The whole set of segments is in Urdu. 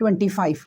25।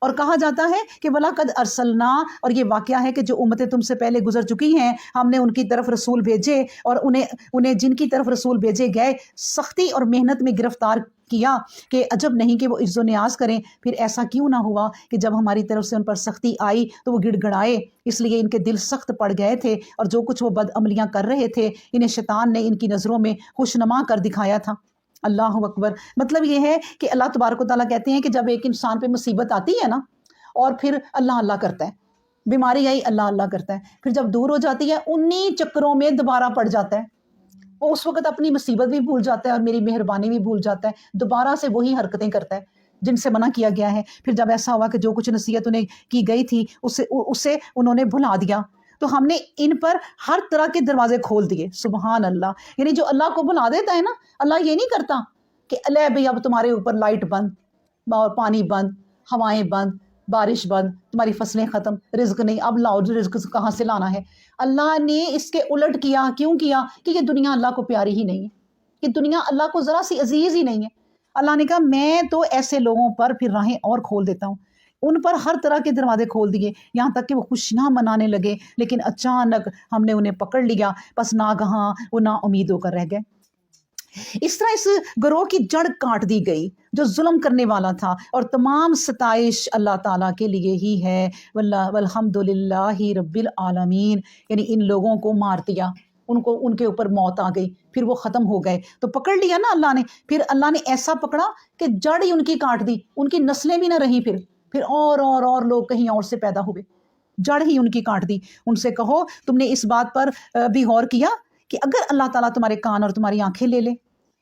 اور کہا جاتا ہے کہ وَلَقَدْ أَرْسَلْنَا، اور یہ واقعہ ہے کہ جو امتیں تم سے پہلے گزر چکی ہیں ہم نے ان کی طرف رسول بھیجے، اور انہیں جن کی طرف رسول بھیجے گئے سختی اور محنت میں گرفتار کیا کہ عجب نہیں کہ وہ عز و نیاز کریں۔ پھر ایسا کیوں نہ ہوا کہ جب ہماری طرف سے ان پر سختی آئی تو وہ گڑ گڑائے، اس لیے ان کے دل سخت پڑ گئے تھے، اور جو کچھ وہ بد عملیاں کر رہے تھے انہیں شیطان نے ان کی نظروں میں خوشنما کر دکھایا تھا۔ اللہ اکبر۔ مطلب یہ ہے کہ اللہ تبارک و تعالیٰ کہتے ہیں کہ جب ایک انسان پہ مصیبت آتی ہے نا اور پھر اللہ اللہ کرتا ہے، بیماری آئی اللہ اللہ کرتا ہے، پھر جب دور ہو جاتی ہے انہی چکروں میں دوبارہ پڑ جاتا ہے، وہ اس وقت اپنی مصیبت بھی بھول جاتا ہے اور میری مہربانی بھی بھول جاتا ہے، دوبارہ سے وہی حرکتیں کرتا ہے جن سے منع کیا گیا ہے۔ پھر جب ایسا ہوا کہ جو کچھ نصیحت انہیں کی گئی تھی اسے انہوں نے بھلا دیا، تو ہم نے ان پر ہر طرح کے دروازے کھول دیے۔ سبحان اللہ۔ یعنی جو اللہ کو بھلا دیتا ہے نا، اللہ یہ نہیں کرتا کہ لے بھئی اب تمہارے اوپر لائٹ بند اور پانی بند، ہوائیں بند، بارش بند، تمہاری فصلیں ختم، رزق نہیں، اب لاؤ رزق کہاں سے لانا ہے۔ اللہ نے اس کے الٹ کیا۔ کیوں کیا؟ کہ یہ دنیا اللہ کو پیاری ہی نہیں ہے، یہ دنیا اللہ کو ذرا سی عزیز ہی نہیں ہے۔ اللہ نے کہا میں تو ایسے لوگوں پر پھر راہیں اور کھول دیتا ہوں، ان پر ہر طرح کے دروازے کھول دیے، یہاں تک کہ وہ خوشیاں منانے لگے، لیکن اچانک ہم نے انہیں پکڑ لیا، پس ناگہاں وہ نا امید ہو کر رہ گئے۔ اس طرح اس گروہ کی جڑ کاٹ دی گئی جو ظلم کرنے والا تھا، اور تمام ستائش اللہ تعالیٰ کے لیے ہی ہے۔ والحمد للہ رب العالمین۔ یعنی ان لوگوں کو مار دیا، ان کے اوپر موت آ گئی، پھر وہ ختم ہو گئے، تو پکڑ لیا نا اللہ نے، پھر اللہ نے ایسا پکڑا کہ جڑ ہی ان کی کاٹ دی، ان کی نسلیں بھی نہ رہی، پھر اور لوگ کہیں اور سے پیدا ہوئے، جڑ ہی ان کی کاٹ دی۔ ان سے کہو تم نے اس بات پر بھی غور کیا کہ اگر اللہ تعالیٰ تمہارے کان اور تمہاری آنکھیں لے لے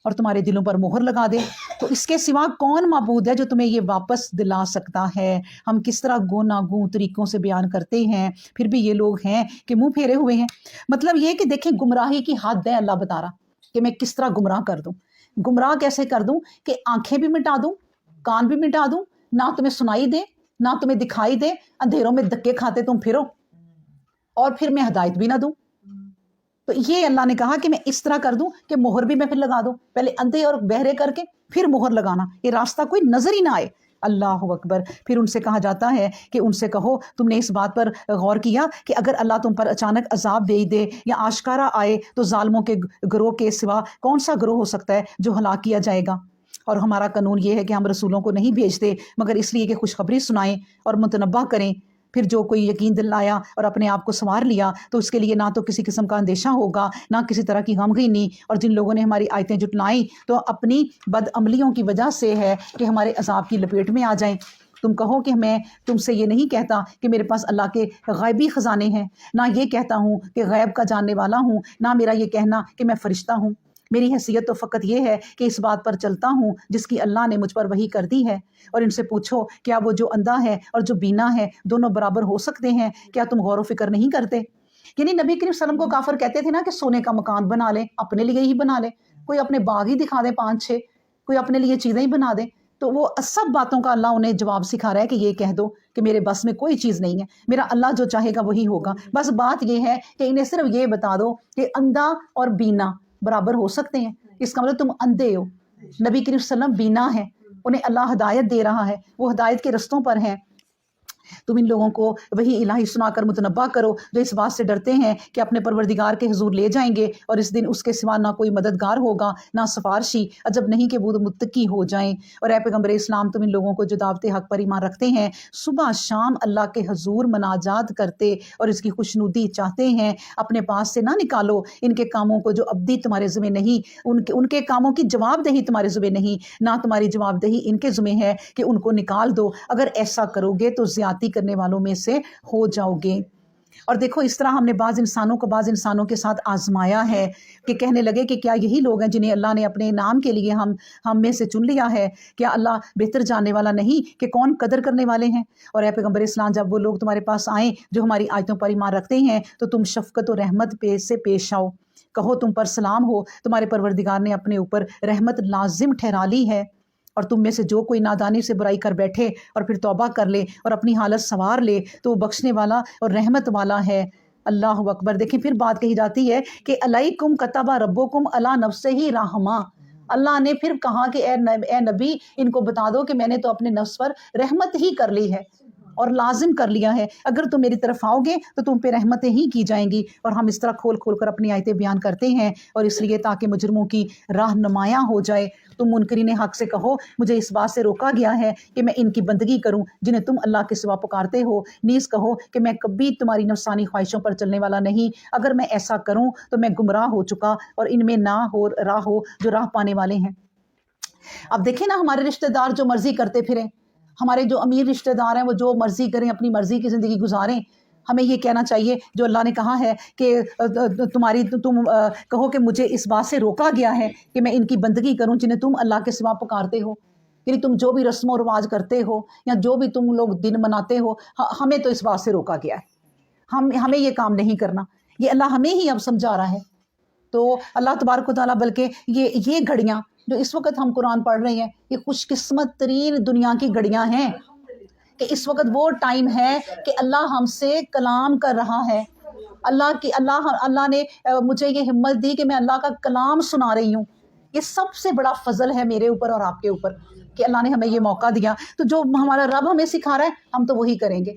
اور تمہارے دلوں پر مہر لگا دے تو اس کے سوا کون معبود ہے جو تمہیں یہ واپس دلا سکتا ہے؟ ہم کس طرح گوناگوں طریقوں سے بیان کرتے ہیں، پھر بھی یہ لوگ ہیں کہ منہ پھیرے ہوئے ہیں۔ مطلب یہ کہ دیکھیں گمراہی کی حد ہے، اللہ بتا رہا کہ میں کس طرح گمراہ کر دوں۔ گمراہ کیسے کر دوں؟ کہ آنکھیں بھی مٹا دوں، کان بھی مٹا دوں، نہ تمہیں سنائی دے نہ تمہیں دکھائی دے، اندھیروں میں دھکے کھاتے تم پھرو، اور پھر میں ہدایت بھی نہ دوں۔ تو یہ اللہ نے کہا کہ میں اس طرح کر دوں کہ مہر بھی میں پھر لگا دوں، پہلے اندھے اور بہرے کر کے پھر مہر لگانا، یہ راستہ کوئی نظر ہی نہ آئے۔ اللہ اکبر۔ پھر ان سے کہا جاتا ہے کہ ان سے کہو تم نے اس بات پر غور کیا کہ اگر اللہ تم پر اچانک عذاب دے دے یا آشکارا آئے تو ظالموں کے گروہ کے سوا کون سا گروہ ہو سکتا ہے جو ہلاک کیا جائے گا؟ اور ہمارا قانون یہ ہے کہ ہم رسولوں کو نہیں بھیجتے مگر اس لیے کہ خوشخبری سنائیں اور متنبہ کریں۔ پھر جو کوئی یقین دل لایا اور اپنے آپ کو سنوار لیا تو اس کے لیے نہ تو کسی قسم کا اندیشہ ہوگا، نہ کسی طرح کی غمگینی۔ اور جن لوگوں نے ہماری آیتیں جھٹلائیں تو اپنی بد عملیوں کی وجہ سے ہے کہ ہمارے عذاب کی لپیٹ میں آ جائیں۔ تم کہو کہ میں تم سے یہ نہیں کہتا کہ میرے پاس اللہ کے غیبی خزانے ہیں، نہ یہ کہتا ہوں کہ غیب کا جاننے والا ہوں، نہ میرا یہ کہنا کہ میں فرشتہ ہوں۔ میری حیثیت تو فقط یہ ہے کہ اس بات پر چلتا ہوں جس کی اللہ نے مجھ پر وحی کر دی ہے۔ اور ان سے پوچھو کیا وہ جو اندھا ہے اور جو بینا ہے دونوں برابر ہو سکتے ہیں؟ کیا تم غور و فکر نہیں کرتے؟ یعنی نبی کریم صلی اللہ علیہ وسلم کو کافر کہتے تھے نا کہ سونے کا مکان بنا لیں، اپنے لیے ہی بنا لیں، کوئی اپنے باغ ہی دکھا دے 5-6، کوئی اپنے لیے چیزیں ہی بنا دے۔ تو وہ سب باتوں کا اللہ انہیں جواب سکھا رہا ہے کہ یہ کہہ دو کہ میرے بس میں کوئی چیز نہیں ہے، میرا اللہ جو چاہے گا وہی ہوگا۔ بس بات یہ ہے کہ انہیں صرف یہ بتا دو کہ اندھا اور بینا برابر ہو سکتے ہیں، اس کا مطلب تم اندھے ہو، نبی کریم صلی اللہ علیہ وسلم بینا ہے، انہیں اللہ ہدایت دے رہا ہے، وہ ہدایت کے رستوں پر ہیں۔ تم ان لوگوں کو وہی الہی سنا کر متنبہ کرو جو اس بات سے ڈرتے ہیں کہ اپنے پروردگار کے حضور لے جائیں گے اور اس دن اس کے سوا نہ کوئی مددگار ہوگا نہ سفارشی، عجب نہیں کہ وہ متقی ہو جائیں۔ اور اے پیغمبر اسلام تم ان لوگوں کو جو دعوت حق پر ایمان رکھتے ہیں صبح شام اللہ کے حضور مناجات کرتے اور اس کی خوشنودی چاہتے ہیں اپنے پاس سے نہ نکالو ان کے کاموں کو جو ابدی تمہارے ذمہ نہیں، ان کے کاموں کی جواب دہی تمہارے ذمہ نہیں، نہ تمہاری جواب دہی ان کے ذمہ ہے کہ ان کو نکال دو، اگر ایسا کرو گے تو زیادتی کرنے والوں میں سے ہو جاؤ گے۔ اور دیکھو اس طرح ہم نے بعض انسانوں کے ساتھ آزمایا ہے کہ کہنے لگے کہ کیا یہی لوگ ہیں جنہیں اللہ نے اپنے نام کے لیے ہم میں سے چن لیا ہے؟ کیا اللہ بہتر جاننے والا نہیں کہ کون قدر کرنے والے ہیں؟ اور اے پیغمبر اسلام جب وہ لوگ تمہارے پاس آئیں جو ہماری آیتوں پر ایمان رکھتے ہیں تو تم شفقت و رحمت سے پیش آؤ، کہو تم پر سلام ہو، تمہارے پروردگار نے اپنے اوپر رحمت لازم ٹھہرا لی ہے، اور تم میں سے جو کوئی نادانی سے برائی کر بیٹھے اور پھر توبہ کر لے اور اپنی حالت سنوار لے تو وہ بخشنے والا اور رحمت والا ہے۔ اللہ اکبر۔ دیکھیں پھر بات کہی جاتی ہے کہ علیکم کتب ربکم علی نفسہ رحمہ، اللہ نے پھر کہا کہ اے نبی ان کو بتا دو کہ میں نے تو اپنے نفس پر رحمت ہی کر لی ہے اور لازم کر لیا ہے، اگر تم میری طرف آؤ گے تو تم پہ رحمتیں ہی کی جائیں گی۔ اور ہم اس طرح کھول کھول کر اپنی آیتیں بیان کرتے ہیں، اور اس لیے تاکہ مجرموں کی راہ نمایاں ہو جائے۔ تم منکرین حق سے کہو مجھے اس بات سے روکا گیا ہے کہ میں ان کی بندگی کروں جنہیں تم اللہ کے سوا پکارتے ہو، نیز کہو کہ میں کبھی تمہاری نفسانی خواہشوں پر چلنے والا نہیں، اگر میں ایسا کروں تو میں گمراہ ہو چکا اور ان میں نہ ہو راہ ہو جو راہ پانے والے ہیں۔ اب دیکھیں نا، ہمارے رشتہ دار جو مرضی کرتے پھریں، ہمارے جو امیر رشتہ دار ہیں وہ جو مرضی کریں، اپنی مرضی کی زندگی گزاریں، ہمیں یہ کہنا چاہیے جو اللہ نے کہا ہے کہ تم کہو کہ مجھے اس بات سے روکا گیا ہے کہ میں ان کی بندگی کروں جنہیں تم اللہ کے سوا پکارتے ہو۔ یعنی تم جو بھی رسم و رواج کرتے ہو یا جو بھی تم لوگ دن مناتے ہو، ہمیں تو اس بات سے روکا گیا ہے، ہمیں یہ کام نہیں کرنا، یہ اللہ ہمیں ہی اب سمجھا رہا ہے۔ تو اللہ تبارک و تعالیٰ بلکہ یہ گھڑیاں جو اس وقت ہم قرآن پڑھ رہے ہیں، یہ خوش قسمت ترین دنیا کی گھڑیاں ہیں کہ اس وقت وہ ٹائم ہے کہ اللہ ہم سے کلام کر رہا ہے۔ اللہ نے مجھے یہ ہمت دی کہ میں اللہ کا کلام سنا رہی ہوں۔ یہ سب سے بڑا فضل ہے میرے اوپر اور آپ کے اوپر کہ اللہ نے ہمیں یہ موقع دیا۔ تو جو ہمارا رب ہمیں سکھا رہا ہے ہم تو وہی کریں گے۔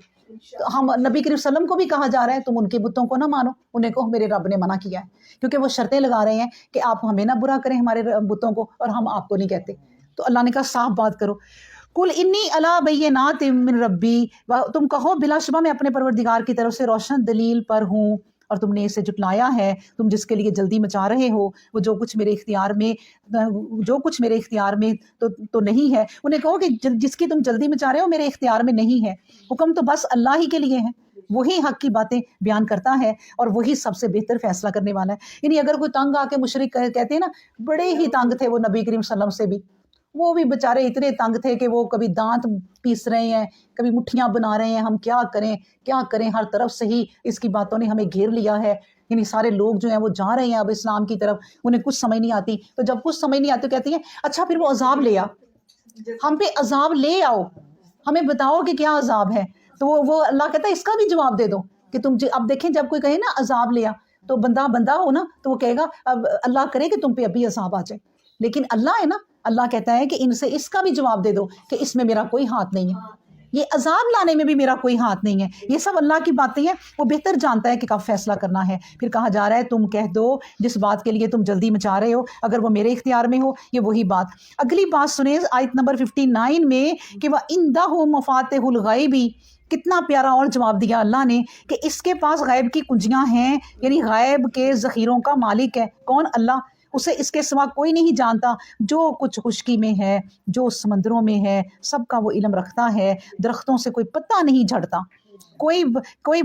تو ہم نبی کریم صلی اللہ علیہ وسلم کو بھی کہا جا رہا ہے تم ان کے بتوں کو نہ مانو، انہیں کو میرے رب نے منع کیا ہے، کیونکہ وہ شرطیں لگا رہے ہیں کہ آپ ہمیں نہ برا کریں ہمارے بتوں کو، اور ہم آپ کو نہیں کہتے۔ تو اللہ نے کہا صاف بات کرو، کل انی علی بینات من ربی، تم کہو بلا شبہ میں اپنے پروردگار کی طرف سے روشن دلیل پر ہوں، اور تم نے اسے جھٹلایا ہے۔ تم جس کے لیے جلدی مچا رہے ہو وہ جو کچھ میرے اختیار میں تو نہیں ہے، انہیں کہو کہ جس کی تم جلدی مچا رہے ہو میرے اختیار میں نہیں ہے، حکم تو بس اللہ ہی کے لیے ہے، وہی حق کی باتیں بیان کرتا ہے اور وہی سب سے بہتر فیصلہ کرنے والا ہے۔ یعنی اگر کوئی تنگ آ کے مشرک کہتے ہیں نا، بڑے ہی تنگ تھے وہ نبی کریم صلی اللہ علیہ وسلم سے بھی، وہ بھی بیچارے اتنے تنگ تھے کہ وہ کبھی دانت پیس رہے ہیں، کبھی مٹھیاں بنا رہے ہیں، ہم کیا کریں، ہر طرف سے ہی اس کی باتوں نے ہمیں گھیر لیا ہے۔ یعنی سارے لوگ جو ہیں وہ جا رہے ہیں اب اسلام کی طرف، انہیں کچھ سمجھ نہیں آتی، تو جب کچھ سمجھ نہیں آتی تو کہتی ہیں اچھا پھر وہ عذاب لے آ، ہم پہ عذاب لے آؤ، ہمیں بتاؤ کہ کیا عذاب ہے۔ تو وہ اللہ کہتا ہے اس کا بھی جواب دے دو کہ تم اب دیکھیں جب کوئی کہے نا عذاب لے آ، تو بندہ ہو نا تو وہ کہے گا اب اللہ کرے کہ تم پہ ابھی عذاب آ جائے، لیکن اللہ ہے نا، اللہ کہتا ہے کہ ان سے اس کا بھی جواب دے دو کہ اس میں میرا کوئی ہاتھ نہیں ہے، یہ عذاب لانے میں بھی میرا کوئی ہاتھ نہیں ہے، یہ سب اللہ کی باتیں ہیں، وہ بہتر جانتا ہے کہ کب فیصلہ کرنا ہے۔ پھر کہا جا رہا ہے تم کہہ دو جس بات کے لیے تم جلدی مچا رہے ہو اگر وہ میرے اختیار میں ہو، یہ وہی بات۔ اگلی بات سنیں آیت نمبر 59 میں کہ وَعِندَهُ مَفَاتِحُ الْغَيْبِ، کتنا پیارا اور جواب دیا اللہ نے کہ اس کے پاس غیب کی کنجیاں ہیں، یعنی غیب کے ذخیروں کا مالک ہے کون؟ اللہ، اسے اس کے سوا کوئی نہیں جانتا، جو کچھ خشکی میں ہے، جو سمندروں میں ہے، سب کا وہ علم رکھتا ہے۔ درختوں سے کوئی پتا نہیں جھڑتا، کوئی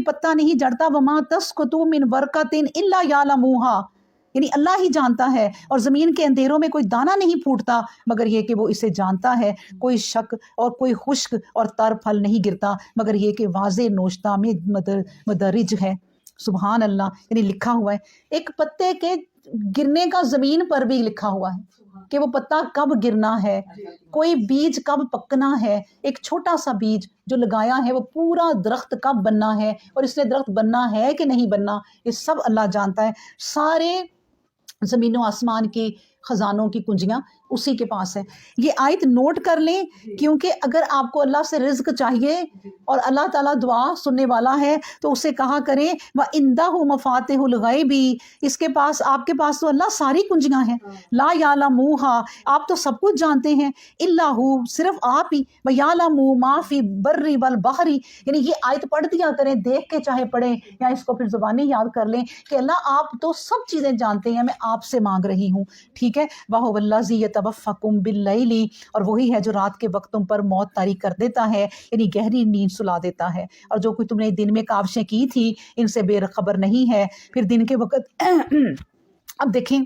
پتا نہیں جھڑتا، وَمَا تَسْقُطُ مِنْ وَرْقَةٍ إِلَّا يَعْلَمُوهَا، یعنی اللہ ہی جانتا ہے، اور زمین کے اندھیروں میں کوئی دانہ نہیں پھوٹتا مگر یہ کہ وہ اسے جانتا ہے، کوئی شک اور کوئی خشک اور تر پھل نہیں گرتا مگر یہ کہ واضح نوشتہ میں مدرج ہے۔ سبحان اللہ، یعنی لکھا ہوا ہے، ایک پتے کے گرنے کا زمین پر بھی لکھا ہوا ہے کہ وہ پتا کب گرنا ہے، کوئی بیج کب پکنا ہے، ایک چھوٹا سا بیج جو لگایا ہے وہ پورا درخت کب بننا ہے، اور اس نے درخت بننا ہے کہ نہیں بننا، یہ سب اللہ جانتا ہے۔ سارے زمین و آسمان کی خزانوں کی کنجیاں اسی کے پاس ہے۔ یہ آیت نوٹ کر لیں، کیونکہ اگر آپ کو اللہ سے رزق چاہیے اور اللہ تعالیٰ دعا سننے والا ہے تو اسے کہا کریں وَعِندَهُ مَفَاتِحُ الْغَيْبِ، اس کے پاس، آپ کے پاس تو اللہ ساری کنجیاں ہیں، لا يَعْلَمُوهَا، آپ تو سب کچھ جانتے ہیں، إِلَّا هُ، صرف آپ ہی، وَيَعْلَمُ مَا فِي الْبَرِّ وَالْبَحْرِ، یعنی یہ آیت پڑھ دیا کریں، دیکھ کے چاہے پڑھیں یا اس کو پھر زبانی یاد کر لیں کہ اللہ آپ تو سب چیزیں جانتے ہیں، میں آپ سے مانگ رہی ہوں، ٹھیک ہے۔ وَهُوَ الَّذِي يَتَوَفَّاكُم بِاللَّيْلِ، اور وہی ہے جو رات کے وقت تم پر موت طاری کر دیتا ہے، یعنی گہری نیند سلا دیتا ہے، اور جو کوئی تم نے دن میں کاوشیں کی تھی ان سے بے خبر نہیں ہے، پھر دن کے وقت اب دیکھیں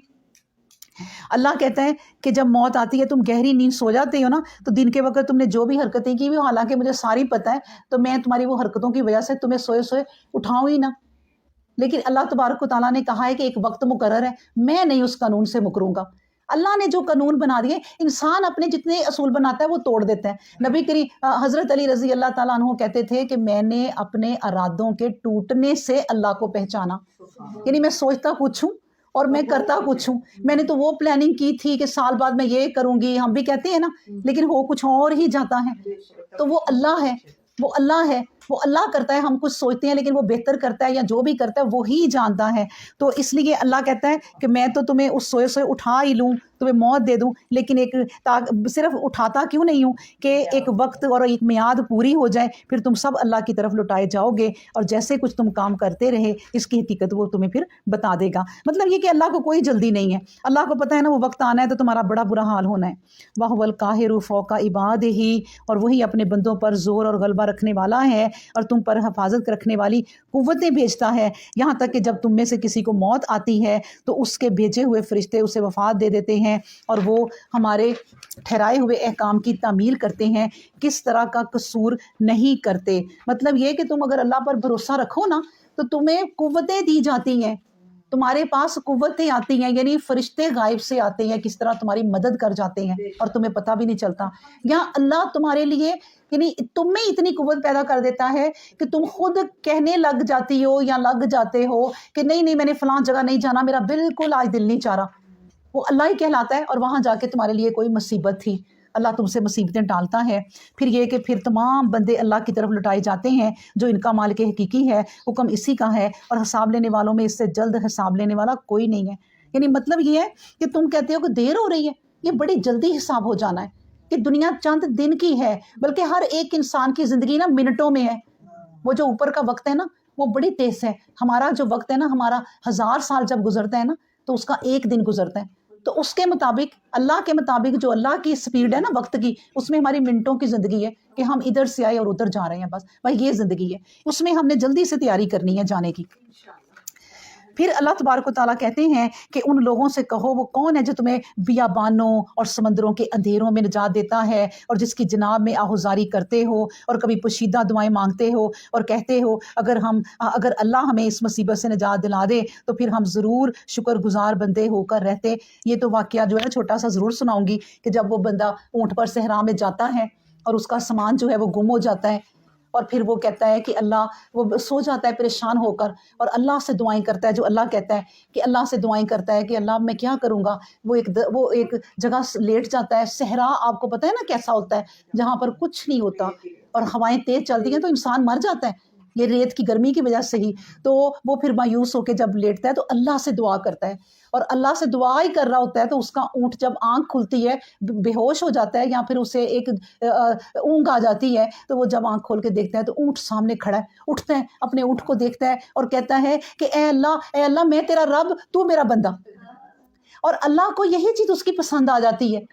اللہ کہتا ہے کہ جب موت آتی ہے تم گہری نیند سو جاتے ہو نا، تو دن کے وقت تم نے جو بھی حرکتیں کی ہوئی، حالانکہ مجھے ساری پتہ ہے، تو میں تمہاری وہ حرکتوں کی وجہ سے تمہیں سوئے سوئے اٹھاؤں ہی نہ، لیکن اللہ تبارک و تعالیٰ نے کہا ہے کہ ایک وقت مقرر ہے، میں نہیں اس قانون سے مکروں گا۔ اللہ نے جو قانون بنا دیے، انسان اپنے جتنے اصول بناتا ہے وہ توڑ دیتا ہے۔ نبی کریم حضرت علی رضی اللہ تعالیٰ عنہ کہتے تھے کہ میں نے اپنے ارادوں کے ٹوٹنے سے اللہ کو پہچانا، یعنی میں سوچتا کچھ ہوں اور میں کرتا کچھ ہوں. میں نے تو وہ پلاننگ کی تھی کہ سال بعد میں یہ کروں گی، ہم بھی کہتے ہیں نا، لیکن ہو کچھ اور ہی جاتا ہے. تو وہ اللہ ہے، وہ اللہ ہے، وہ اللہ کرتا ہے. ہم کچھ سوچتے ہیں لیکن وہ بہتر کرتا ہے، یا جو بھی کرتا ہے وہی جانتا ہے. تو اس لیے اللہ کہتا ہے کہ میں تو تمہیں اس سوئے سوئے اٹھا ہی لوں، تمہیں موت دے دوں، لیکن صرف اٹھاتا کیوں نہیں ہوں کہ ایک وقت اور ایک میعاد پوری ہو جائے، پھر تم سب اللہ کی طرف لٹائے جاؤ گے، اور جیسے کچھ تم کام کرتے رہے اس کی حقیقت وہ تمہیں پھر بتا دے گا. مطلب یہ کہ اللہ کو کوئی جلدی نہیں ہے. اللہ کو پتہ ہے نا وہ وقت آنا ہے تو تمہارا بڑا برا حال ہونا ہے. وَهُوَ الْقَاهِرُ فَوْقَ عِبَادِهِ، اور وہی اپنے بندوں پر زور اور غلبہ رکھنے والا ہے، اور تم پر حفاظت رکھنے والی قوتیں بھیجتا ہے. یہاں تک کہ جب تم میں سے کسی کو موت آتی ہے تو اس کے بھیجے ہوئے فرشتے اسے وفات دے دیتے ہیں، اور وہ ہمارے ٹھہرائے ہوئے احکام کی تعمیل کرتے ہیں، کس طرح کا قصور نہیں کرتے. مطلب یہ کہ تم اگر اللہ پر بھروسہ رکھو نا تو تمہیں قوتیں دی جاتی ہیں، تمہارے پاس قوتیں آتی ہیں، یعنی فرشتے غائب سے آتے ہیں، کس طرح تمہاری مدد کر جاتے ہیں اور تمہیں پتہ بھی نہیں چلتا. یہاں اللہ تمہارے لیے یعنی تم میں اتنی قوت پیدا کر دیتا ہے کہ تم خود کہنے لگ جاتی ہو یا لگ جاتے ہو کہ نہیں نہیں میں نے فلاں جگہ نہیں جانا، میرا بالکل آج دل نہیں چاہ رہا. وہ اللہ ہی کہلاتا ہے، اور وہاں جا کے تمہارے لیے کوئی مصیبت تھی، اللہ تم سے مصیبتیں ٹالتا ہے. پھر یہ کہ پھر تمام بندے اللہ کی طرف لٹائے جاتے ہیں جو ان کا مالک حقیقی ہے. حکم اسی کا ہے، اور حساب لینے والوں میں اس سے جلد حساب لینے والا کوئی نہیں ہے. یعنی مطلب یہ ہے کہ تم کہتے ہو کہ دیر ہو رہی ہے، یہ بڑی جلدی حساب ہو جانا ہے، کہ دنیا چند دن کی ہے، بلکہ ہر ایک انسان کی زندگی نا منٹوں میں ہے. وہ جو اوپر کا وقت ہے نا وہ بڑی تیز ہے. ہمارا جو وقت ہے نا، ہمارا 1000 سال جب گزرتا ہے نا تو اس کا ایک دن گزرتا ہے. تو اس کے مطابق اللہ کے مطابق جو اللہ کی سپیڈ ہے نا وقت کی، اس میں ہماری منٹوں کی زندگی ہے کہ ہم ادھر سے آئے اور ادھر جا رہے ہیں. بس بھائی یہ زندگی ہے، اس میں ہم نے جلدی سے تیاری کرنی ہے جانے کی. پھر اللہ تبارک و تعالیٰ کہتے ہیں کہ ان لوگوں سے کہو وہ کون ہے جو تمہیں بیابانوں اور سمندروں کے اندھیروں میں نجات دیتا ہے، اور جس کی جناب میں آہوزاری کرتے ہو اور کبھی پوشیدہ دعائیں مانگتے ہو اور کہتے ہو اگر اللہ ہمیں اس مصیبت سے نجات دلا دے تو پھر ہم ضرور شکر گزار بندے ہو کر رہتے. یہ تو واقعہ جو ہے چھوٹا سا ضرور سناؤں گی کہ جب وہ بندہ اونٹ پر صحرا میں جاتا ہے اور اس کا سامان جو ہے وہ گم ہو جاتا ہے، اور پھر وہ کہتا ہے کہ اللہ، وہ سو جاتا ہے پریشان ہو کر اور اللہ سے دعائیں کرتا ہے، جو اللہ کہتا ہے کہ اللہ سے دعائیں کرتا ہے کہ اللہ میں کیا کروں گا. وہ ایک جگہ لیٹ جاتا ہے. صحرا آپ کو پتہ ہے نا کیسا ہوتا ہے، جہاں پر کچھ نہیں ہوتا اور ہوائیں تیز چلتی ہیں تو انسان مر جاتا ہے یہ ریت کی گرمی کی وجہ سے ہی. تو وہ پھر مایوس ہو کے جب لیٹتا ہے تو اللہ سے دعا کرتا ہے، اور اللہ سے دعا ہی کر رہا ہوتا ہے تو اس کا اونٹ جب آنکھ کھلتی ہے بے ہوش ہو جاتا ہے، یا پھر اسے ایک اونگ آ جاتی ہے، تو وہ جب آنکھ کھول کے دیکھتا ہے تو اونٹ سامنے کھڑا ہے. اٹھتا ہے، اپنے اونٹ کو دیکھتا ہے اور کہتا ہے کہ اے اللہ میں تیرا رب، تو میرا بندہ. اور اللہ کو یہی چیز اس کی پسند آ جاتی ہے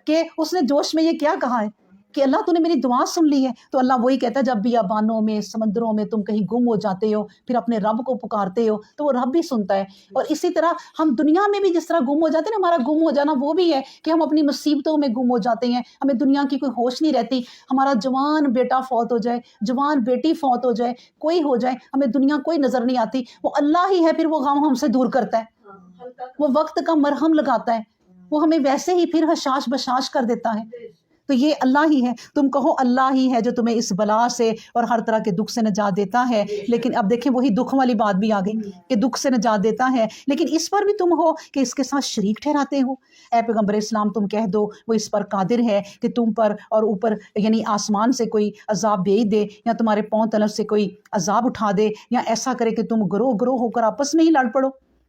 کہ اس نے جوش میں یہ کیا کہا ہے کہ اللہ تو نے میری دعا سن لی ہے. تو اللہ وہی کہتا ہے جب بیابانوں میں سمندروں میں تم کہیں گم ہو جاتے ہو پھر اپنے رب کو پکارتے ہو تو وہ رب بھی سنتا ہے. اور اسی طرح ہم دنیا میں بھی جس طرح گم ہو جاتے ہیں نا، ہمارا گم ہو جانا وہ بھی ہے کہ ہم اپنی مصیبتوں میں گم ہو جاتے ہیں، ہمیں دنیا کی کوئی ہوش نہیں رہتی. ہمارا جوان بیٹا فوت ہو جائے، جوان بیٹی فوت ہو جائے، کوئی ہو جائے، ہمیں دنیا کوئی نظر نہیں آتی. وہ اللہ ہی ہے پھر وہ غم ہم سے دور کرتا ہے، وہ وقت کا مرہم لگاتا ہے، وہ ہمیں ویسے ہی پھر حشاش بشاش کر دیتا ہے. تو یہ اللہ ہی ہے. تم کہو اللہ ہی ہے جو تمہیں اس بلا سے اور ہر طرح کے دکھ سے نجات دیتا ہے. لیکن اب دیکھیں وہی دکھ والی بات بھی آ گئی کہ دکھ سے نجات دیتا ہے، لیکن اس پر بھی تم ہو کہ اس کے ساتھ شریک ٹھہراتے ہو. اے پیغمبر اسلام تم کہہ دو وہ اس پر قادر ہے کہ تم پر اور اوپر یعنی آسمان سے کوئی عذاب بھیج دے، یا تمہارے پاؤں طلب سے کوئی عذاب اٹھا دے، یا ایسا کرے کہ تم گروہ گروہ ہو کر آپس میں ہی لڑ پڑو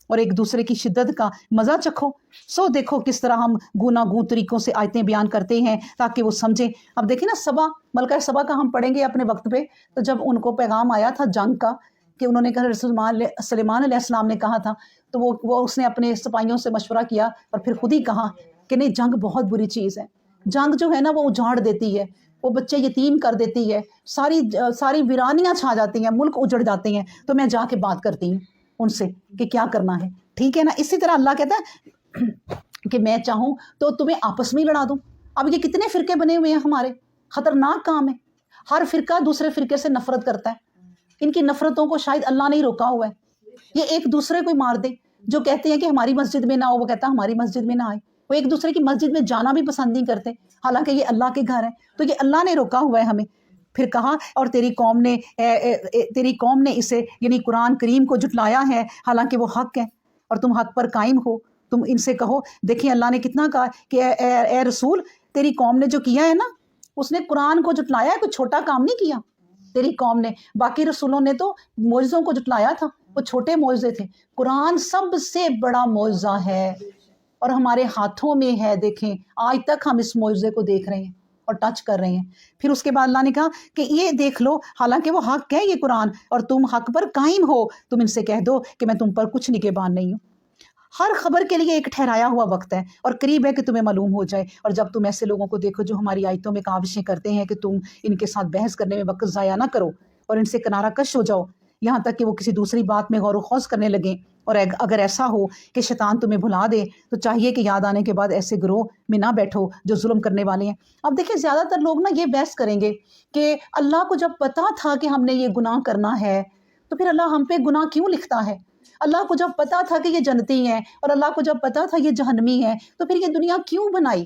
اور ایک دوسرے کی شدت کا مزہ چکھو. سو دیکھو کس طرح ہم گوناگون طریقوں سے آیتیں بیان کرتے ہیں تاکہ وہ سمجھیں. اب دیکھیں نا سبا، ملکہ سبا کا ہم پڑھیں گے اپنے وقت پہ، تو جب ان کو پیغام آیا تھا جنگ کا کہ انہوں نے کہا رسول سلیمان علیہ السلام نے کہا تھا، تو اس نے اپنے سپاہیوں سے مشورہ کیا اور پھر خود ہی کہا کہ نہیں، جنگ بہت بری چیز ہے. جنگ جو ہے نا وہ اجاڑ دیتی ہے، وہ بچے یتیم کر دیتی ہے، ساری ویرانیاں چھا جاتی ہیں، ملک اجڑ جاتے ہیں. تو میں جا کے بات کرتی ہوں ان سے کہ کیا کرنا ہے، ٹھیک ہے نا. اسی طرح اللہ کہتا ہے کہ میں چاہوں تو تمہیں آپس میں ہی لڑا دوں. اب یہ کتنے فرقے بنے ہوئے ہیں ہمارے، خطرناک کام ہے. ہر فرقہ دوسرے فرقے سے نفرت کرتا ہے. ان کی نفرتوں کو شاید اللہ نے روکا ہوا ہے. یہ ایک دوسرے کو مار دے. جو کہتے ہیں کہ ہماری مسجد میں نہ ہو، وہ کہتا ہے ہماری مسجد میں نہ آئے. وہ ایک دوسرے کی مسجد میں جانا بھی پسند نہیں کرتے، حالانکہ یہ اللہ کے گھر ہے. تو یہ اللہ نے روکا ہوا ہے ہمیں. پھر کہا اور تیری قوم نے اسے یعنی قرآن کریم کو جھٹلایا ہے، حالانکہ وہ حق ہے. اور تم حق پر قائم ہو. تم ان سے کہو. دیکھیں اللہ نے کتنا کہا کہ اے رسول تیری قوم نے جو کیا ہے نا، اس نے قرآن کو جھٹلایا ہے، کوئی چھوٹا کام نہیں کیا تیری قوم نے. باقی رسولوں نے تو معجزوں کو جھٹلایا تھا، وہ چھوٹے معجزے تھے. قرآن سب سے بڑا معجزہ ہے اور ہمارے ہاتھوں میں ہے. دیکھیں آج تک ہم اس معجزے کو دیکھ رہے ہیں اور ٹچ کر رہے ہیں. پھر اس کے بعد اللہ نے کہا کہ یہ دیکھ لو، حالانکہ وہ حق ہے یہ قرآن، اور تم حق پر قائم ہو. تم ان سے کہہ دو کہ میں تم پر کچھ نگہبان نہیں ہوں. ہر خبر کے لیے ایک ٹھہرایا ہوا وقت ہے اور قریب ہے کہ تمہیں معلوم ہو جائے. اور جب تم ایسے لوگوں کو دیکھو جو ہماری آیتوں میں کاوشیں کرتے ہیں کہ تم ان کے ساتھ بحث کرنے میں وقت ضائع نہ کرو اور ان سے کنارہ کش ہو جاؤ یہاں تک کہ وہ کسی دوسری بات میں غور و خوض کرنے لگیں. اور اگر ایسا ہو کہ شیطان تمہیں بھلا دے تو چاہیے کہ یاد آنے کے بعد ایسے گروہ میں نہ بیٹھو جو ظلم کرنے والے ہیں. اب دیکھیں زیادہ تر لوگ نا یہ بحث کریں گے کہ اللہ کو جب پتا تھا کہ ہم نے یہ گناہ کرنا ہے تو پھر اللہ ہم پہ گناہ کیوں لکھتا ہے؟ اللہ کو جب پتا تھا کہ یہ جنتی ہیں اور اللہ کو جب پتا تھا یہ جہنمی ہے تو پھر یہ دنیا کیوں بنائی؟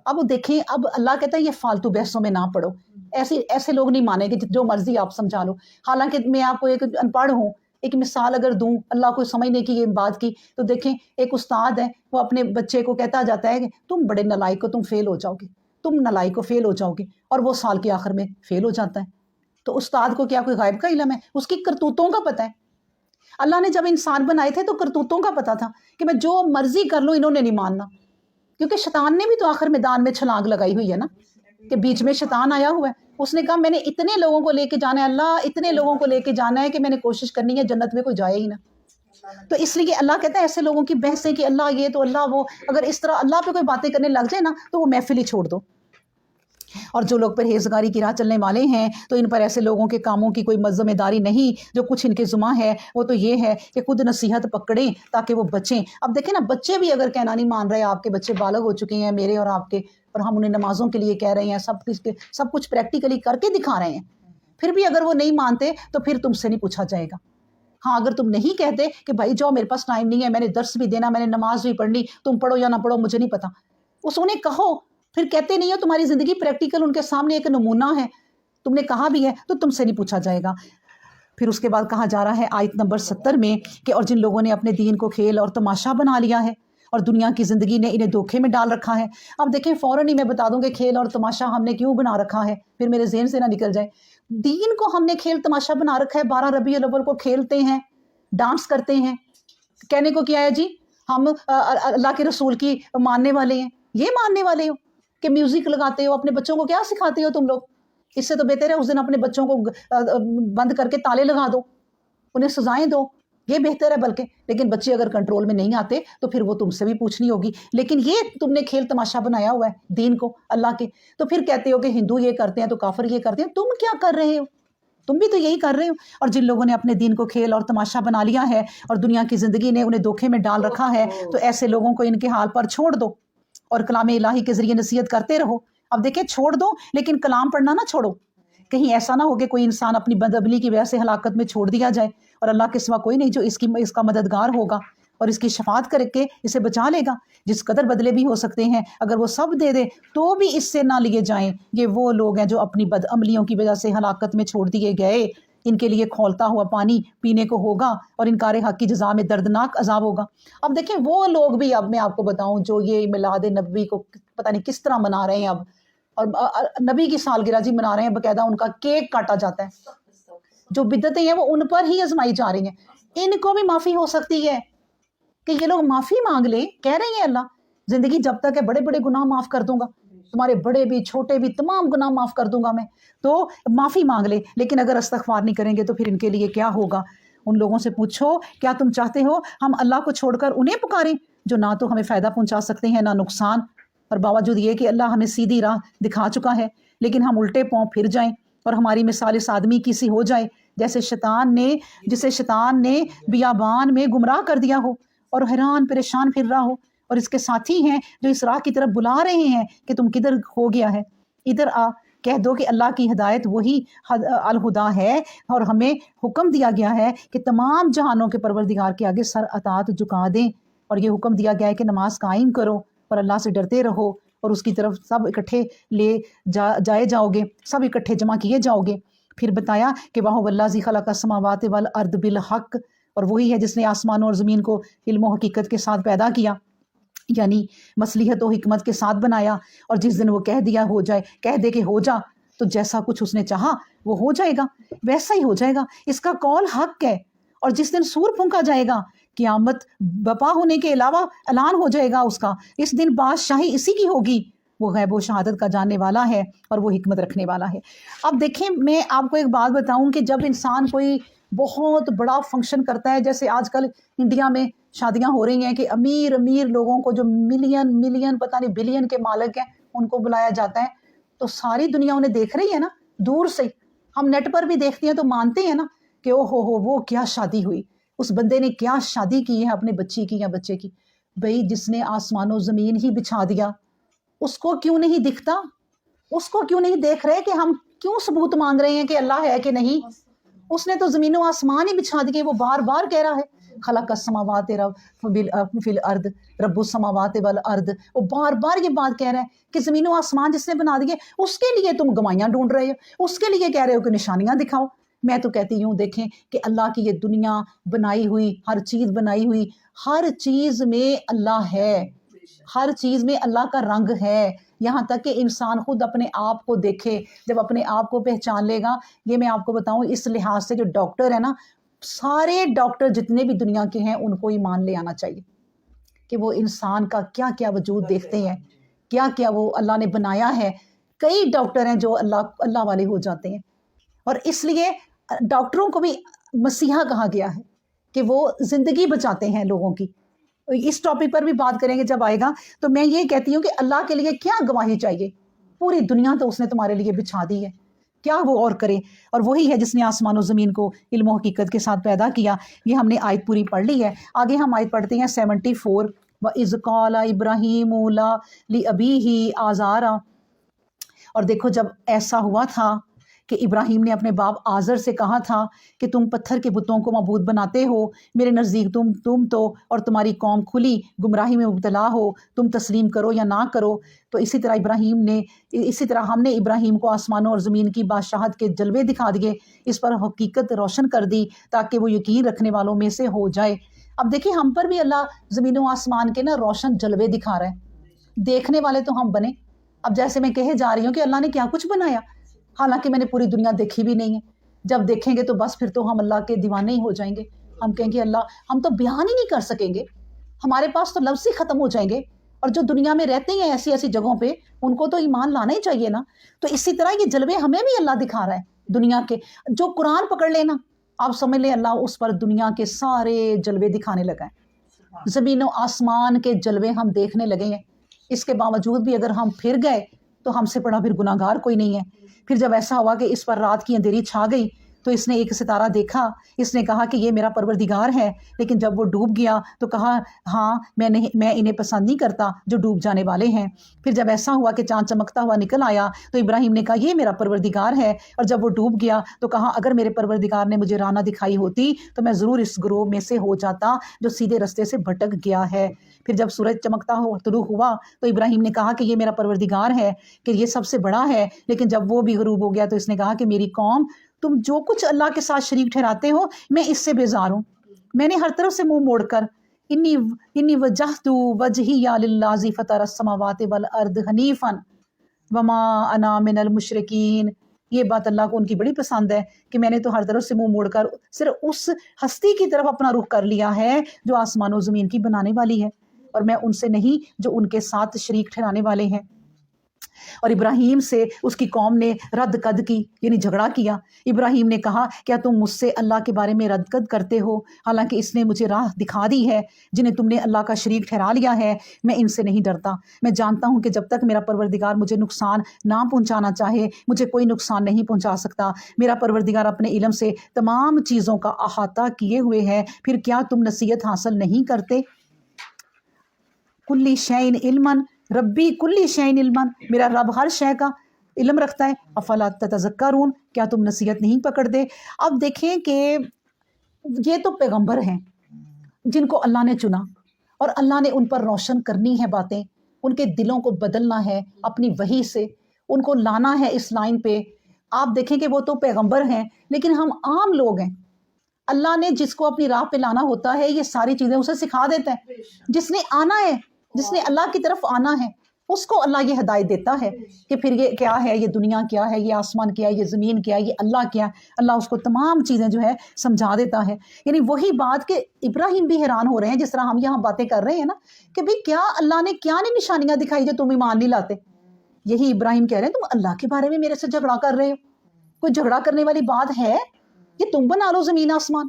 اب دیکھیں، اب اللہ کہتا ہے یہ فالتو بحثوں میں نہ پڑو. ایسے لوگ نہیں مانیں گے جو مرضی آپ سمجھا لو. حالانکہ میں آپ کو ایک ان پڑھ ہوں، ایک مثال اگر دوں اللہ کو سمجھنے کی یہ بات کی تو دیکھیں ایک استاد ہے، وہ اپنے بچے کو کہتا جاتا ہے کہ تم بڑے نالائق ہو، تم فیل ہو جاؤ گے، تم نالائق ہو، فیل ہو جاؤ گے، اور وہ سال کے آخر میں فیل ہو جاتا ہے. تو استاد کو کیا کوئی غائب کا علم ہے؟ اس کی کرتوتوں کا پتہ ہے. اللہ نے جب انسان بنائے تھے تو کرتوتوں کا پتا تھا کہ میں جو مرضی کر لوں انہوں نے نہیں ماننا. کیونکہ شیطان نے بھی تو آخر میدان میں چھلانگ لگائی ہوئی ہے نا، کہ بیچ میں شیطان آیا ہوا ہے. اس نے کہا میں نے اتنے لوگوں کو لے کے جانا ہے، اللہ اتنے لوگوں کو لے کے جانا ہے کہ میں نے کوشش کرنی ہے جنت میں کوئی جائے ہی نہ. تو اس لیے اللہ کہتا ہے ایسے لوگوں کی بحثیں کہ اللہ یہ تو اللہ وہ، اگر اس طرح اللہ پہ کوئی باتیں کرنے لگ جائے نا تو وہ محفل ہی چھوڑ دو. اور جو لوگ پرہیزگاری کی راہ چلنے والے ہیں تو ان پر ایسے لوگوں کے کاموں کی کوئی ذمہ داری نہیں. جو کچھ ان کے ذمہ ہے وہ تو یہ ہے کہ خود نصیحت پکڑیں تاکہ وہ بچیں. اب دیکھیں نا، بچے بھی اگر کہنا نہیں مان رہے، آپ کے بچے بالغ ہو چکے ہیں میرے اور آپ کے، اور ہم انہیں نمازوں کے لیے کہہ رہے ہیں، سب کچھ پریکٹیکلی کر کے دکھا رہے ہیں، پھر بھی اگر وہ نہیں مانتے تو پھر تم سے نہیں پوچھا جائے گا. ہاں اگر تم نہیں کہتے کہ بھائی جاؤ میرے پاس ٹائم نہیں ہے، میں نے درس بھی دینا، میں نے نماز بھی پڑھنی، تم پڑھو یا نہ پڑھو مجھے نہیں پتا، انہیں کہو. پھر کہتے نہیں ہو، تمہاری زندگی پریکٹیکل ان کے سامنے ایک نمونہ ہے، تم نے کہا بھی ہے تو تم سے نہیں پوچھا جائے گا. پھر اس کے بعد کہا جا رہا ہے آیت نمبر 70 میں کہ اور جن لوگوں نے اپنے دین کو کھیل اور تماشا بنا لیا ہے اور دنیا کی زندگی نے انہیں دھوکے میں ڈال رکھا ہے. اب دیکھیں فوراً ہی میں بتا دوں کہ کھیل اور تماشا ہم نے کیوں بنا رکھا ہے، پھر میرے ذہن سے نہ نکل جائے. دین کو ہم نے کھیل تماشا بنا رکھا ہے. 12 ربیع الاول کو کھیلتے ہیں، ڈانس کرتے ہیں. کہنے کو کیا ہے جی، ہم اللہ کے رسول کی ماننے والے ہیں. یہ ماننے والے ہو کہ میوزک لگاتے ہو؟ اپنے بچوں کو کیا سکھاتے ہو تم لوگ؟ اس سے تو بہتر ہے اس دن اپنے بچوں کو بند کر کے تالے لگا دو، انہیں سزائیں دو، یہ بہتر ہے. بلکہ لیکن بچے اگر کنٹرول میں نہیں آتے تو پھر وہ تم سے بھی پوچھنی ہوگی. لیکن یہ تم نے کھیل تماشا بنایا ہوا ہے دین کو، اللہ کے. تو پھر کہتے ہو کہ ہندو یہ کرتے ہیں تو کافر یہ کرتے ہیں. تم کیا کر رہے ہو؟ تم بھی تو یہی کر رہے ہو. اور جن لوگوں نے اپنے دین کو کھیل اور تماشا بنا لیا ہے اور دنیا کی زندگی نے انہیں دھوکے میں ڈال رکھا ہے تو ایسے لوگوں کو ان کے حال پر چھوڑ دو اور کلام الہی کے ذریعے نصیحت کرتے رہو. اب دیکھیں چھوڑ دو لیکن کلام پڑھنا نہ چھوڑو. کہیں ایسا نہ ہو کہ کوئی انسان اپنی بدعملی کی وجہ سے ہلاکت میں چھوڑ دیا جائے اور اللہ کے سوا کوئی نہیں جو اس کا مددگار ہوگا اور اس کی شفاعت کر کے اسے بچا لے گا. جس قدر بدلے بھی ہو سکتے ہیں اگر وہ سب دے دے تو بھی اس سے نہ لیے جائیں. یہ وہ لوگ ہیں جو اپنی بدعملیوں کی وجہ سے ہلاکت میں چھوڑ دیے گئے. ان کے لیے کھولتا ہوا پانی پینے کو ہوگا اور انکار حق کی جزا میں دردناک عذاب ہوگا. اب دیکھیں وہ لوگ بھی، اب میں آپ کو بتاؤں، جو یہ میلاد نبوی کو پتہ نہیں کس طرح منا رہے ہیں اب، اور نبی کی سالگرہ جی منا رہے ہیں، باقاعدہ ان کا کیک کاٹا جاتا ہے. جو بدعتیں ہیں وہ ان پر ہی آزمائی جا رہی ہیں. ان کو بھی معافی ہو سکتی ہے کہ یہ لوگ معافی مانگ لیں. کہہ رہے ہیں اللہ زندگی جب تک ہے بڑے بڑے گناہ معاف کر دوں گا، تمہارے بڑے بھی چھوٹے بھی تمام گناہ معاف کر دوں گا میں. تو معافی مانگ لے، لیکن اگر استغفار نہیں کریں گے تو پھر ان کے لیے کیا ہوگا. ان لوگوں سے پوچھو کیا تم چاہتے ہو ہم اللہ کو چھوڑ کر انہیں پکاریں جو نہ تو ہمیں فائدہ پہنچا سکتے ہیں نہ نقصان، اور باوجود یہ کہ اللہ ہمیں سیدھی راہ دکھا چکا ہے، لیکن ہم الٹے پاؤں پھر جائیں اور ہماری مثال اس آدمی کی سی ہو جائے جسے شیطان نے بیابان میں گمراہ کر دیا ہو اور حیران پریشان پھر رہا ہو، اور اس کے ساتھی ہیں جو اس راہ کی طرف بلا رہے ہیں کہ تم کدھر ہو گیا ہے، ادھر آ. کہہ دو کہ اللہ کی ہدایت وہی الہدا ہے اور ہمیں حکم دیا گیا ہے کہ تمام جہانوں کے پروردگار کے آگے سر اطاعت جھکا دیں، اور یہ حکم دیا گیا ہے کہ نماز قائم کرو اور اللہ سے ڈرتے رہو اور اس کی طرف سب اکٹھے لے جائے جاؤ گے، سب اکٹھے جمع کیے جاؤ گے. پھر بتایا کہ واہ واللہ ذی خلق السماوات والارض بالحق، اور وہی ہے جس نے آسمانوں اور زمین کو علم و حقیقت کے ساتھ پیدا کیا، یعنی مصلحت و حکمت کے ساتھ بنایا، اور جس دن وہ کہہ دیا ہو جائے، کہہ دے کہ ہو جا، تو جیسا کچھ اس نے چاہا وہ ہو جائے گا، ویسا ہی ہو جائے گا، اس کا قول حق ہے۔ اور جس دن سور پھونکا جائے گا، قیامت بپا ہونے کے علاوہ اعلان ہو جائے گا اس کا، اس دن بادشاہی اسی کی ہوگی، وہ غیب و شہادت کا جاننے والا ہے اور وہ حکمت رکھنے والا ہے۔ اب دیکھیں، میں آپ کو ایک بات بتاؤں کہ جب انسان کوئی بہت بڑا فنکشن کرتا ہے، جیسے آج کل انڈیا میں شادیاں ہو رہی ہیں کہ امیر امیر لوگوں کو جو ملین پتہ نہیں بلین کے مالک ہیں ان کو بلایا جاتا ہے، تو ساری دنیا انہیں دیکھ رہی ہے نا دور سے، ہم نیٹ پر بھی دیکھتے ہیں تو مانتے ہیں نا کہ او ہو وہ کیا شادی ہوئی، اس بندے نے کیا شادی کی ہے اپنے بچی کی یا بچے کی۔ بھئی جس نے آسمان و زمین ہی بچھا دیا، اس کو کیوں نہیں دکھتا؟ اس کو کیوں نہیں دیکھ رہے کہ ہم کیوں ثبوت مانگ رہے ہیں کہ اللہ ہے کہ نہیں؟ اس نے تو زمین و آسمان ہی بچھا دیے، وہ بار بار کہہ رہا ہے خلق السماوات فی الارض رب السماوات والارض، وہ بار بار یہ بات کہہ رہا ہے کہ زمین و آسمان جس نے بنا دیے اس کے لیے تم گواہیاں ڈھونڈ رہے ہو، اس کے لیے کہہ رہے ہو کہ نشانیاں دکھاؤ۔ میں تو کہتی ہوں دیکھیں کہ اللہ کی یہ دنیا بنائی ہوئی، ہر چیز بنائی ہوئی، ہر چیز میں اللہ ہے، ہر چیز میں اللہ کا رنگ ہے، یہاں تک کہ انسان خود اپنے آپ کو دیکھے، جب اپنے آپ کو پہچان لے گا۔ یہ میں آپ کو بتاؤں اس لحاظ سے جو ڈاکٹر ہے نا، سارے ڈاکٹر جتنے بھی دنیا کے ہیں ان کو ایمان لے آنا چاہیے کہ وہ انسان کا کیا کیا وجود دیکھتے ہیں، کیا کیا وہ اللہ نے بنایا ہے۔ کئی ڈاکٹر ہیں جو اللہ والے ہو جاتے ہیں، اور اس لیے ڈاکٹروں کو بھی مسیحا کہا گیا ہے کہ وہ زندگی بچاتے ہیں لوگوں کی۔ اس ٹاپک پر بھی بات کریں گے جب آئے گا، تو میں یہ کہتی ہوں کہ اللہ کے لیے کیا گواہی چاہیے، پوری دنیا تو اس نے تمہارے لیے بچھا دی ہے، کیا وہ اور کرے؟ اور وہی ہے جس نے آسمان و زمین کو علم و حقیقت کے ساتھ پیدا کیا۔ یہ ہم نے آیت پوری پڑھ لی ہے، آگے ہم آیت پڑھتے ہیں 74۔ وَإِذْ قَالَ إِبْرَاهِيمُ لِأَبِيهِ آزَارَ، اور دیکھو جب ایسا ہوا تھا کہ ابراہیم نے اپنے باپ آزر سے کہا تھا کہ تم پتھر کے بتوں کو معبود بناتے ہو، میرے نزدیک تم تو اور تمہاری قوم کھلی گمراہی میں مبتلا ہو، تم تسلیم کرو یا نہ کرو۔ تو اسی طرح ہم نے ابراہیم کو آسمانوں اور زمین کی بادشاہت کے جلوے دکھا دیے، اس پر حقیقت روشن کر دی تاکہ وہ یقین رکھنے والوں میں سے ہو جائے۔ اب دیکھیں ہم پر بھی اللہ زمین و آسمان کے نا روشن جلوے دکھا رہا ہے، دیکھنے والے تو ہم بنے۔ اب جیسے میں کہے جا رہی ہوں کہ اللہ نے کیا کچھ بنایا، حالانکہ میں نے پوری دنیا دیکھی بھی نہیں ہے۔ جب دیکھیں گے تو بس پھر تو ہم اللہ کے دیوانے ہی ہو جائیں گے، ہم کہیں گے اللہ، ہم تو بیان ہی نہیں کر سکیں گے، ہمارے پاس تو لفظ ہی ختم ہو جائیں گے۔ اور جو دنیا میں رہتے ہیں ایسی ایسی جگہوں پہ، ان کو تو ایمان لانا ہی چاہیے نا۔ تو اسی طرح یہ جلوے ہمیں بھی اللہ دکھا رہا ہے دنیا کے، جو قرآن پکڑ لینا آپ سمجھ لیں اللہ اس پر دنیا کے سارے جلوے دکھانے لگا ہے، زمین و آسمان کے جلوے ہم دیکھنے لگے ہیں۔ اس کے باوجود بھی اگر ہم پھر گئے تو ہم سے بڑا پھر گناہ گار کوئی نہیں ہے۔ پھر جب ایسا ہوا کہ اس پر رات کی اندھیری چھا گئی تو اس نے ایک ستارہ دیکھا، اس نے کہا کہ یہ میرا پروردگار ہے، لیکن جب وہ ڈوب گیا تو کہا ہاں میں انہیں پسند نہیں کرتا جو ڈوب جانے والے ہیں۔ پھر جب ایسا ہوا کہ چاند چمکتا ہوا نکل آیا تو ابراہیم نے کہا یہ میرا پروردگار ہے، اور جب وہ ڈوب گیا تو کہا اگر میرے پروردگار نے مجھے راہ نہ دکھائی ہوتی تو میں ضرور اس گروہ میں سے ہو جاتا جو سیدھے رستے سے بھٹک گیا ہے۔ پھر جب سورج چمکتا طلوع ہوا تو ابراہیم نے کہا کہ یہ میرا پروردگار ہے کہ یہ سب سے بڑا ہے، لیکن جب وہ بھی غروب ہو گیا تو اس نے کہا کہ میری قوم، تم جو کچھ اللہ کے ساتھ شریک ٹھہراتے ہو میں اس سے بیزار ہوں، میں نے ہر طرف سے منہ موڑ کر انی وجہت وجہی للذی فطر السماوات والارض حنیفا وما انا من المشرکین۔ یہ بات اللہ کو ان کی بڑی پسند ہے کہ میں نے تو ہر طرف سے منہ موڑ کر صرف اس ہستی کی طرف اپنا رخ کر لیا ہے جو آسمان و زمین کی بنانے والی ہے، اور میں ان سے نہیں جو ان کے ساتھ شریک ٹھہرانے والے ہیں۔ اور ابراہیم سے اس کی قوم نے رد قد کی، یعنی جھگڑا کیا۔ ابراہیم نے کہا کیا تم مجھ سے اللہ کے بارے میں رد قد کرتے ہو، حالانکہ اس نے مجھے راہ دکھا دی ہے، جنہیں تم نے اللہ کا شریک ٹھہرا لیا ہے۔ میں ان سے نہیں ڈرتا، میں جانتا ہوں کہ جب تک میرا پروردگار مجھے نقصان نہ پہنچانا چاہے مجھے کوئی نقصان نہیں پہنچا سکتا۔ میرا پروردگار اپنے علم سے تمام چیزوں کا احاطہ کیے ہوئے ہے، پھر کیا تم نصیحت حاصل نہیں کرتے؟ کلی شیء علما، ربی کلی شیء علما، میرا رب ہر شے کا علم رکھتا ہے۔ افلا تتذکرون، کیا تم نصیحت نہیں پکڑتے؟ اب دیکھیں کہ یہ تو پیغمبر ہیں جن کو اللہ نے چنا، اور اللہ نے ان پر روشن کرنی ہے باتیں، ان کے دلوں کو بدلنا ہے اپنی وحی سے، ان کو لانا ہے اس لائن پہ۔ آپ دیکھیں کہ وہ تو پیغمبر ہیں لیکن ہم عام لوگ ہیں، اللہ نے جس کو اپنی راہ پہ لانا ہوتا ہے یہ ساری چیزیں اسے سکھا دیتا ہے. جس نے آنا ہے، جس نے اللہ کی طرف آنا ہے، اس کو اللہ یہ ہدایت دیتا ہے کہ پھر یہ کیا ہے، یہ دنیا کیا ہے، یہ آسمان کیا ہے، یہ زمین کیا ہے، یہ اللہ کیا ہے. اللہ اس کو تمام چیزیں جو ہے سمجھا دیتا ہے. یعنی وہی بات کہ ابراہیم بھی حیران ہو رہے ہیں، جس طرح ہم یہاں باتیں کر رہے ہیں نا کہ بھئی کیا اللہ نے کیا نہیں نشانیاں دکھائی جو تم ایمان نہیں لاتے. یہی ابراہیم کہہ رہے ہیں تم اللہ کے بارے میں میرے سے جھگڑا کر رہے ہو. کوئی جھگڑا کرنے والی بات ہے؟ یہ تم بنا لو زمین آسمان،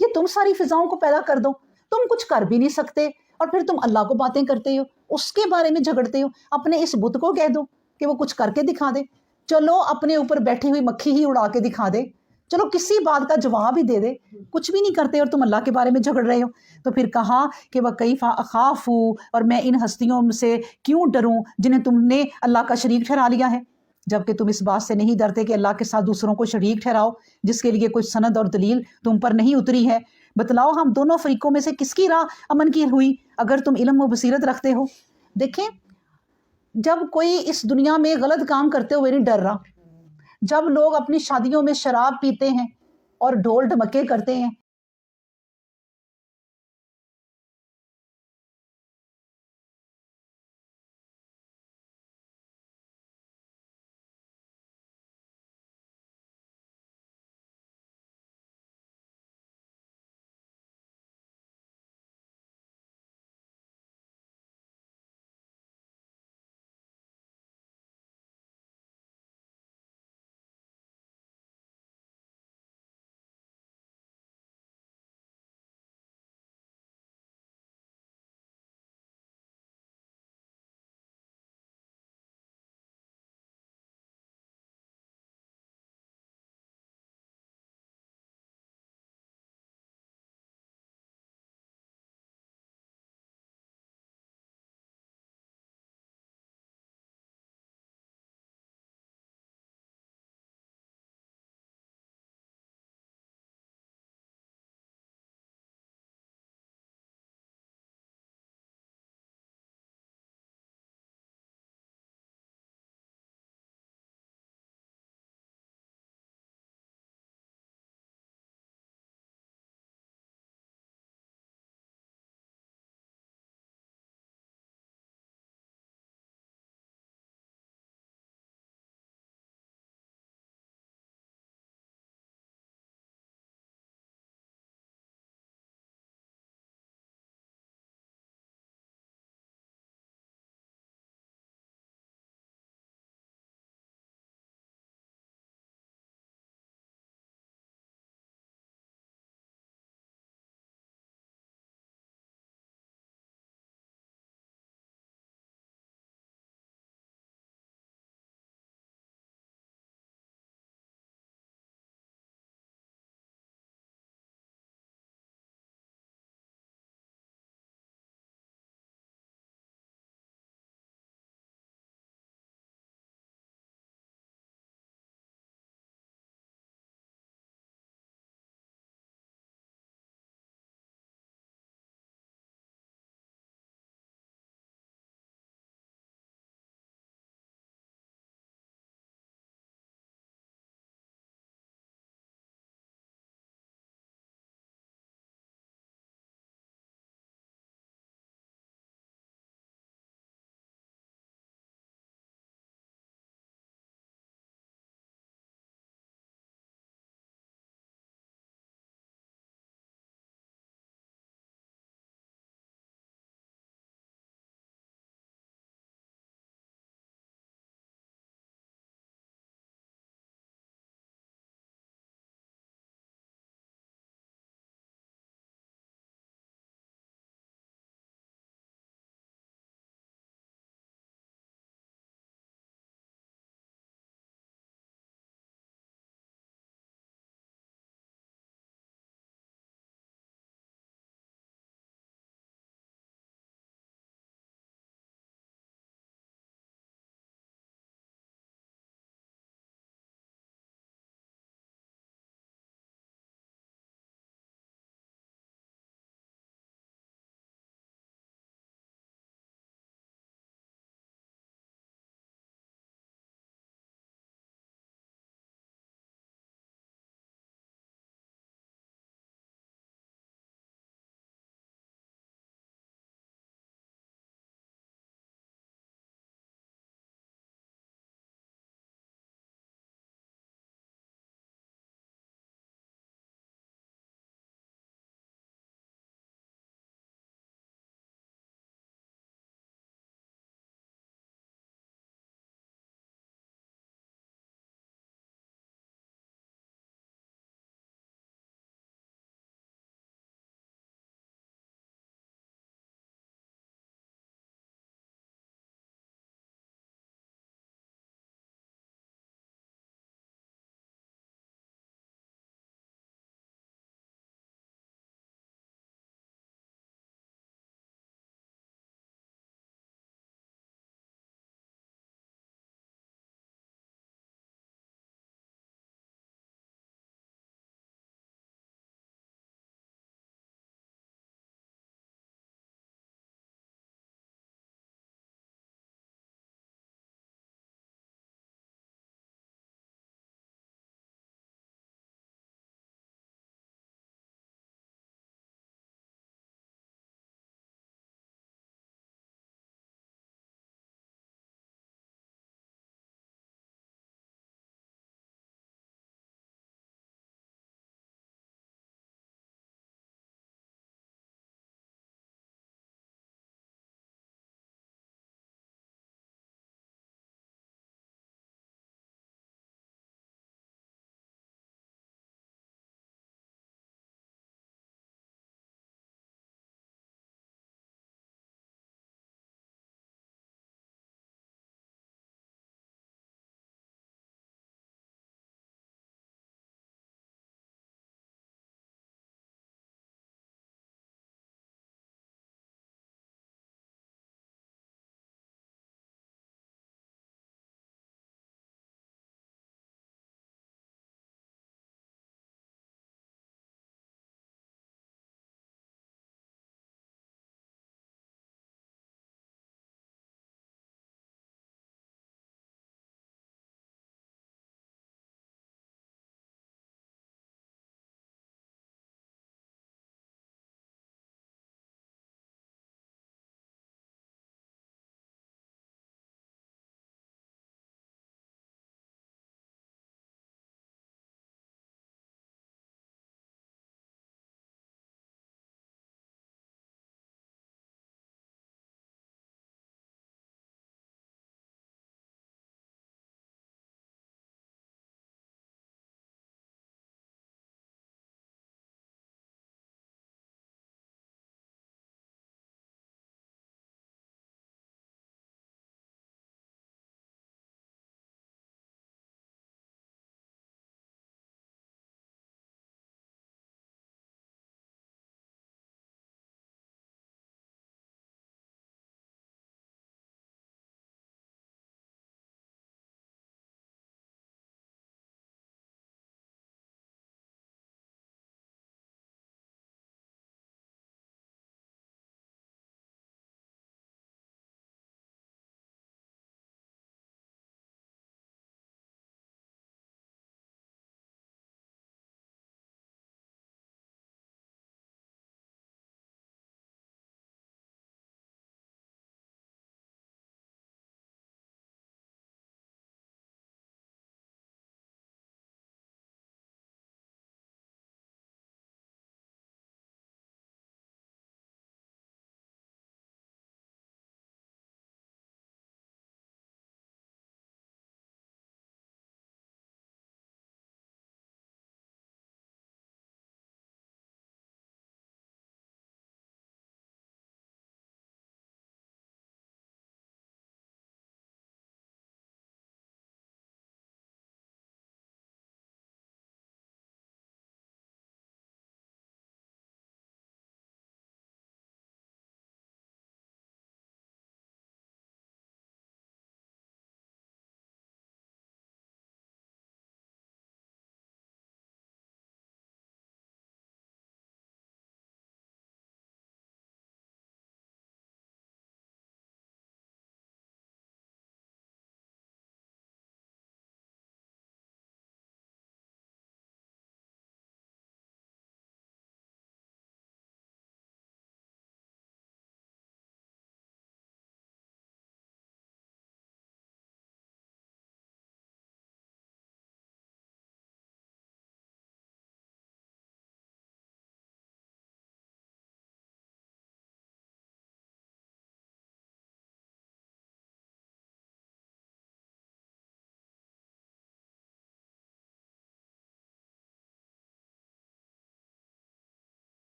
یہ تم ساری فضاؤں کو پیدا کر دو، تم کچھ کر بھی نہیں سکتے اور پھر تم اللہ کو باتیں کرتے ہو، اس کے بارے میں جھگڑتے ہو. اپنے اس بت کو کہہ دو کہ وہ کچھ کر کے دکھا دے، چلو اپنے اوپر بیٹھی ہوئی مکھی ہی اڑا کے دکھا دے، چلو کسی بات کا جواب ہی دے دے. کچھ بھی نہیں کرتے اور تم اللہ کے بارے میں جھگڑ رہے ہو. تو پھر کہا کہ وَكَيْفَ أَخَافُ، اور میں ان ہستیوں سے کیوں ڈروں جنہیں تم نے اللہ کا شریک ٹھہرا لیا ہے، جبکہ تم اس بات سے نہیں ڈرتے کہ اللہ کے ساتھ دوسروں کو شریک ٹھہراؤ جس کے لیے کوئی سند اور دلیل تم پر نہیں اتری ہے. بتلاؤ ہم دونوں فریقوں میں سے کس کی راہ امن کی ہوئی اگر تم علم و بصیرت رکھتے ہو. دیکھیں، جب کوئی اس دنیا میں غلط کام کرتے ہوئے نہیں ڈر رہا، جب لوگ اپنی شادیوں میں شراب پیتے ہیں اور ڈھول ڈھمکے کرتے ہیں